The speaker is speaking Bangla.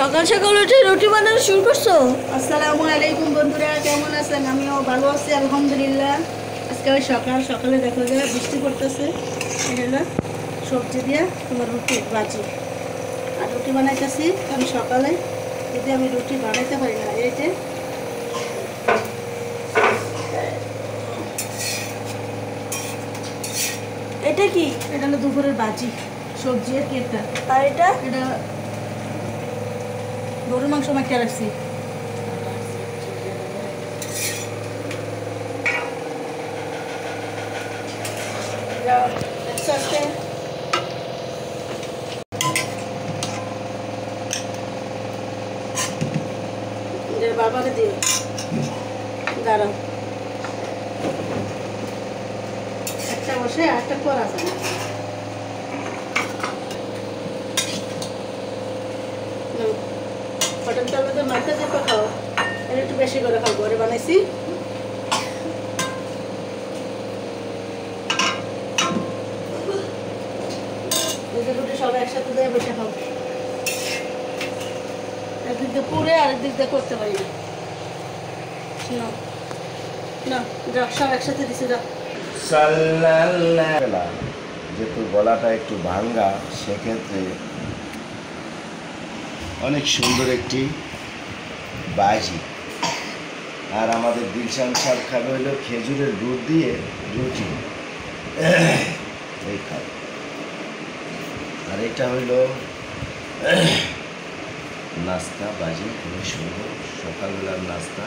সকাল সকাল উঠে রুটি বানানো শুরু করছো? আসসালামু আলাইকুম বন্ধুরা, কেমন আছেন? আমিও ভালো আছি আলহামদুলিল্লাহ। আজকে সকাল সকালে দেখো যে বৃষ্টি পড়তেছে। এটা সবজি দিয়ে তোমার রুটি বাজি আর রুটি বানাইতেছি। আমি সকালে যদি আমি রুটি বানাইতে পারি না, এই যে এটা কি? এটা হলো দুপুরের বাজি, সবজি আর কেকটা। আর এটা এটা গরুর মাংস মাখিয়ে রাখছি। বাবাকে দিও, দাঁড়াও একটা বসে একটা করা যায়। পটল চাল তো মাথা চেপে খাও, এটা একটু বেশি করে খাও, ঘরে বানাইছি। রুটি সবাই একসাথে দিয়ে বসে খাও। একদিক দিয়ে পুড়ে আরেকদিক দিয়ে করতে পারি না। না যাও, সব একসাথে দিছি, যাও। যেহেতু গলাটা একটু ভাঙ্গা, সেক্ষেত্রে অনেক সুন্দর একটি বাজি। আর আমাদের দিলশান সাহেব খাবে হইল খেজুরের দুধ দিয়ে রুটি, এই খাবে। আর এটা হইল নাস্তা বাজি, খুবই সুন্দর সকালবেলার নাস্তা।